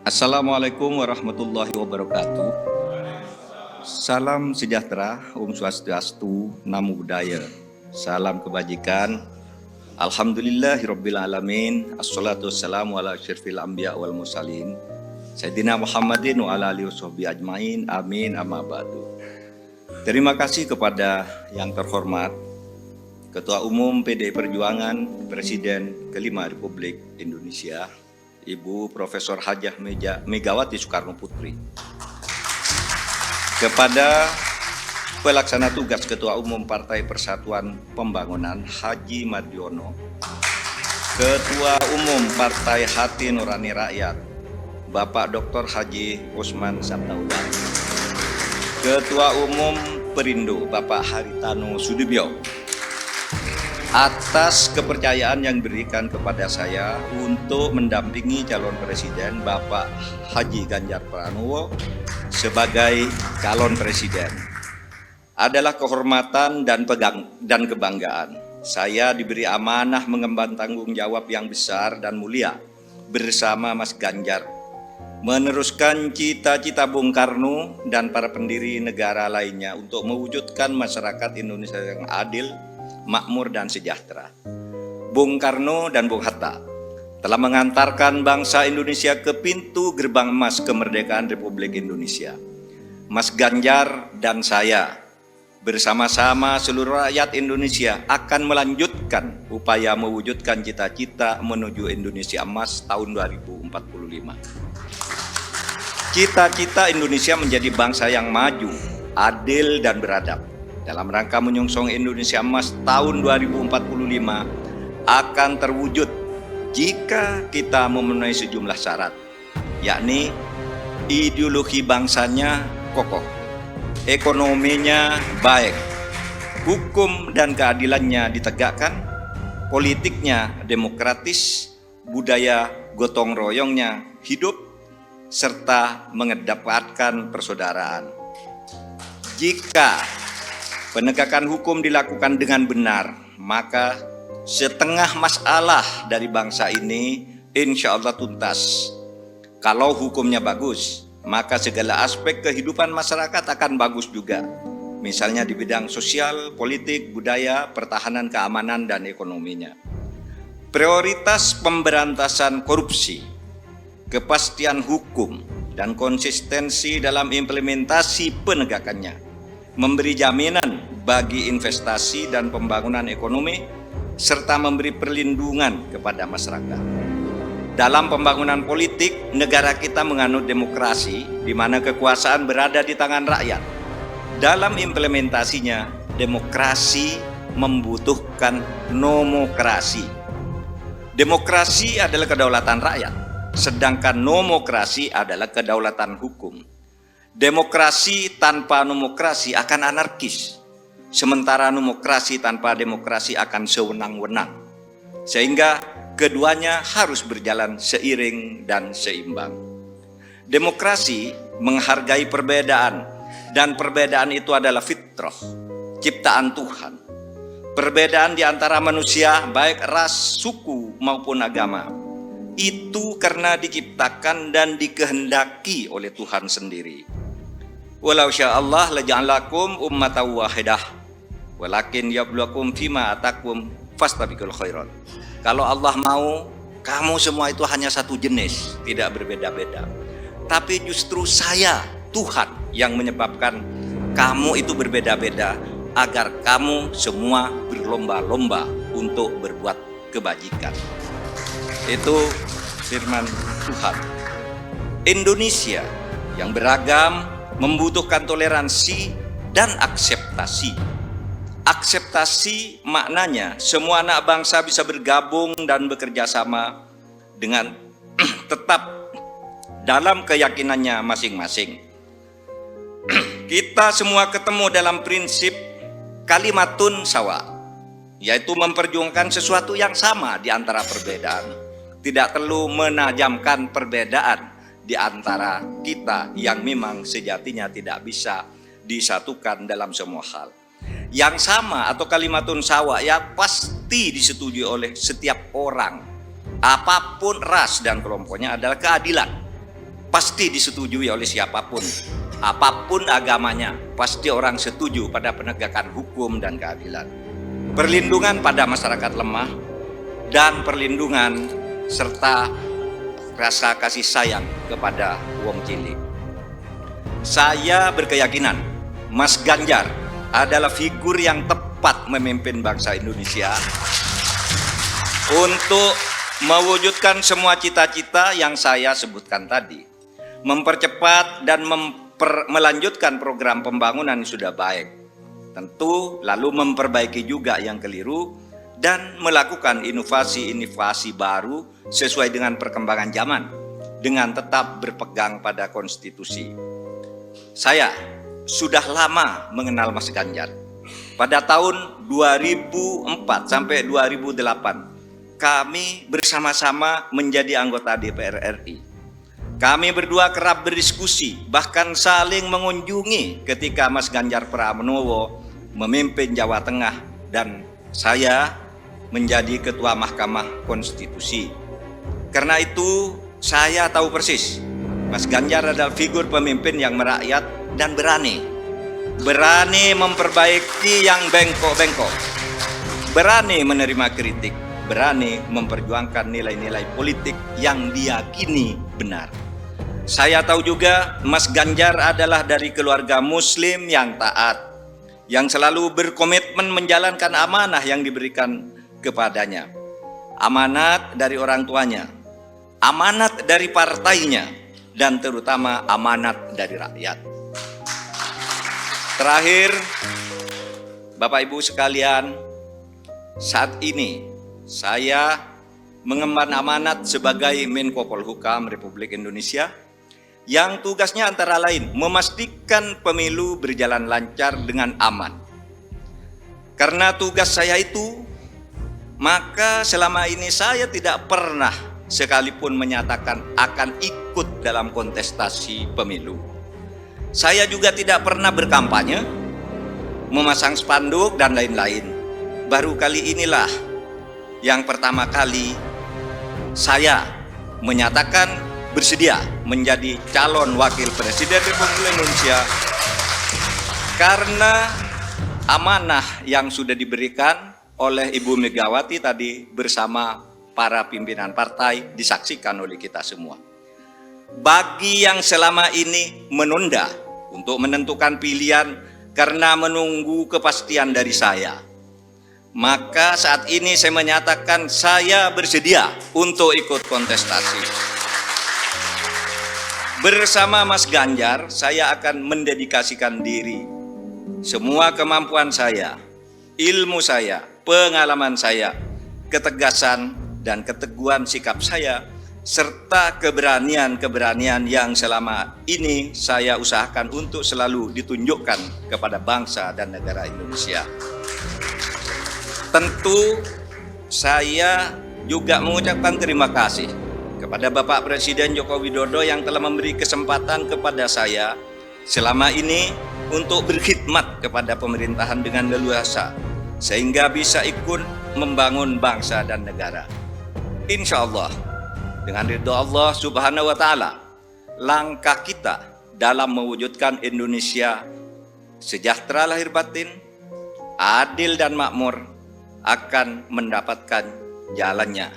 Assalamualaikum warahmatullahi wabarakatuh. Salam sejahtera, Om Swastiastu, Namo Buddhaya. Salam kebajikan. Alhamdulillahirabbil alamin. Assalatu wassalamu ala asyrafil anbiya wal mursalin. Sayyidina Muhammadin wa ala alihi washabihi ajmain. Amin amma ba'du. Terima kasih kepada yang terhormat Ketua Umum PDI Perjuangan, Presiden kelima Republik Indonesia, Ibu Profesor Hajah Megawati Soekarno Putri. Kepada Pelaksana Tugas Ketua Umum Partai Persatuan Pembangunan Haji Mardiono, Ketua Umum Partai Hati Nurani Rakyat Bapak Dr. Haji Usman Sabtaudang, Ketua Umum Perindo Bapak Haritano Sudibyo, atas kepercayaan yang diberikan kepada saya untuk mendampingi calon presiden Bapak Haji Ganjar Pranowo sebagai calon presiden. Adalah kehormatan dan kebanggaan. Saya diberi amanah mengemban tanggung jawab yang besar dan mulia bersama Mas Ganjar, meneruskan cita-cita Bung Karno dan para pendiri negara lainnya untuk mewujudkan masyarakat Indonesia yang adil, makmur dan sejahtera. Bung Karno dan Bung Hatta telah mengantarkan bangsa Indonesia ke pintu gerbang emas kemerdekaan Republik Indonesia. Mas Ganjar dan saya bersama-sama seluruh rakyat Indonesia akan melanjutkan upaya mewujudkan cita-cita menuju Indonesia emas tahun 2045. Cita-cita Indonesia menjadi bangsa yang maju, adil dan beradab. Dalam rangka menyongsong Indonesia Emas tahun 2045 akan terwujud jika kita memenuhi sejumlah syarat, yakni ideologi bangsanya kokoh, ekonominya baik, hukum dan keadilannya ditegakkan, politiknya demokratis, budaya gotong royongnya hidup, serta mengedepankan persaudaraan. Jika penegakan hukum dilakukan dengan benar, maka setengah masalah dari bangsa ini insya Allah tuntas. Kalau hukumnya bagus, maka segala aspek kehidupan masyarakat akan bagus juga. Misalnya di bidang sosial, politik, budaya, pertahanan, keamanan, dan ekonominya. Prioritas pemberantasan korupsi, kepastian hukum, dan konsistensi dalam implementasi penegakannya, memberi jaminan bagi investasi dan pembangunan ekonomi, serta memberi perlindungan kepada masyarakat. Dalam pembangunan politik, negara kita menganut demokrasi, di mana kekuasaan berada di tangan rakyat. Dalam implementasinya, demokrasi membutuhkan nomokrasi. Demokrasi adalah kedaulatan rakyat, sedangkan nomokrasi adalah kedaulatan hukum. Demokrasi tanpa nomokrasi akan anarkis, sementara nomokrasi tanpa demokrasi akan sewenang-wenang. Sehingga keduanya harus berjalan seiring dan seimbang. Demokrasi menghargai perbedaan, dan perbedaan itu adalah fitrah, ciptaan Tuhan. Perbedaan di antara manusia, baik ras, suku maupun agama, itu karena diciptakan dan dikehendaki oleh Tuhan sendiri. Walau sya'allah laja'alakum ummatan wahidah, walakin yabluwakum fima atakum fastabiqul khairat. Kalau Allah mau, kamu semua itu hanya satu jenis, tidak berbeda-beda. Tapi justru saya, Tuhan, yang menyebabkan kamu itu berbeda-beda, agar kamu semua berlomba-lomba untuk berbuat kebajikan. Itu firman Tuhan. Indonesia yang beragam membutuhkan toleransi dan akseptasi. Akseptasi maknanya semua anak bangsa bisa bergabung dan bekerja sama dengan tetap dalam keyakinannya masing-masing. Kita semua ketemu dalam prinsip kalimatun sawa, yaitu memperjuangkan sesuatu yang sama di antara perbedaan. Tidak perlu menajamkan perbedaan di antara kita yang memang sejatinya tidak bisa disatukan dalam semua hal. Yang sama atau kalimatun sawa ya pasti disetujui oleh setiap orang, apapun ras dan kelompoknya, adalah keadilan. pasti disetujui oleh siapapun, apapun agamanya, pasti orang setuju pada penegakan hukum dan keadilan, perlindungan pada masyarakat lemah, dan perlindungan serta rasa kasih sayang kepada wong cilik. Saya berkeyakinan Mas Ganjar adalah figur yang tepat memimpin bangsa Indonesia untuk mewujudkan semua cita-cita yang saya sebutkan tadi, mempercepat dan melanjutkan program pembangunan yang sudah baik, tentu lalu memperbaiki juga yang keliru dan melakukan inovasi-inovasi baru sesuai dengan perkembangan zaman dengan tetap berpegang pada konstitusi. Saya sudah lama mengenal Mas Ganjar. Pada tahun 2004 sampai 2008 kami bersama-sama menjadi anggota DPR RI. Kami berdua kerap berdiskusi, bahkan saling mengunjungi ketika Mas Ganjar Pranowo memimpin Jawa Tengah dan saya menjadi Ketua Mahkamah Konstitusi. Karena itu saya tahu persis, Mas Ganjar adalah figur pemimpin yang merakyat dan berani memperbaiki yang bengkok-bengkok, berani menerima kritik, berani memperjuangkan nilai-nilai politik yang diyakini benar. Saya tahu juga Mas Ganjar adalah dari keluarga Muslim yang taat, yang selalu berkomitmen menjalankan amanah yang diberikan kepadanya. Amanat dari orang tuanya, amanat dari partainya, dan terutama amanat dari rakyat. Terakhir, Bapak Ibu sekalian, saat ini saya mengemban amanat sebagai Menko Polhukam Republik Indonesia yang tugasnya antara lain memastikan pemilu berjalan lancar dengan aman. Karena tugas saya itu, maka selama ini saya tidak pernah sekalipun menyatakan akan ikut dalam kontestasi pemilu. Saya juga tidak pernah berkampanye, memasang spanduk dan lain-lain. Baru kali inilah yang pertama kali saya menyatakan bersedia menjadi calon wakil presiden Republik Indonesia karena amanah yang sudah diberikan oleh Ibu Megawati tadi bersama para pimpinan partai disaksikan oleh kita semua. Bagi yang selama ini menunda untuk menentukan pilihan karena menunggu kepastian dari saya, maka saat ini saya menyatakan saya bersedia untuk ikut kontestasi. Bersama Mas Ganjar, saya akan mendedikasikan diri, semua kemampuan saya, ilmu saya, pengalaman saya, ketegasan dan keteguhan sikap saya, serta keberanian-keberanian yang selama ini saya usahakan untuk selalu ditunjukkan kepada bangsa dan negara Indonesia. Tentu saya juga mengucapkan terima kasih kepada Bapak Presiden Joko Widodo yang telah memberi kesempatan kepada saya selama ini untuk berkhidmat kepada pemerintahan dengan leluasa sehingga bisa ikut membangun bangsa dan negara. Insya Allah dengan ridho Allah Subhanahu wa Ta'ala, langkah kita dalam mewujudkan Indonesia sejahtera lahir batin, adil dan makmur akan mendapatkan jalannya.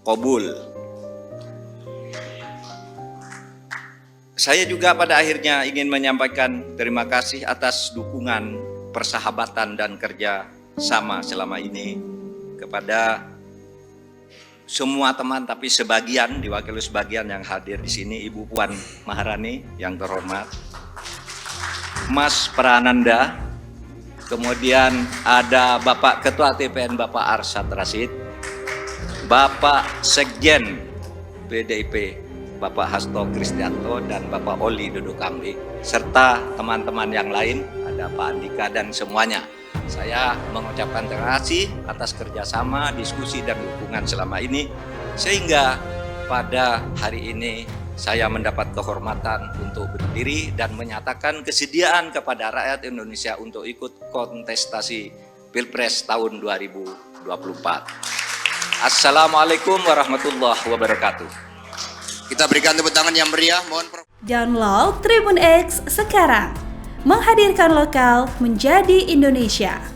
Qabul. Saya juga pada akhirnya ingin menyampaikan terima kasih atas dukungan, persahabatan dan kerja sama selama ini kepada semua teman, tapi sebagian diwakili sebagian yang hadir di sini, Ibu Puan Maharani yang terhormat, Mas Prananda, kemudian ada Bapak Ketua TPN Bapak Arsyad Rashid, Bapak Sekjen PDIP Bapak Hasto Kristianto dan Bapak Oli Dodokambi, serta teman-teman yang lain, ada Pak Andika dan semuanya. Saya mengucapkan terima kasih atas kerjasama, diskusi dan dukungan selama ini, sehingga pada hari ini saya mendapat kehormatan untuk berdiri dan menyatakan kesediaan kepada rakyat Indonesia untuk ikut kontestasi Pilpres tahun 2024. Assalamualaikum warahmatullahi wabarakatuh. Kita berikan tepuk tangan yang meriah, mohon. Download Tribun X sekarang. Menghadirkan lokal menjadi Indonesia.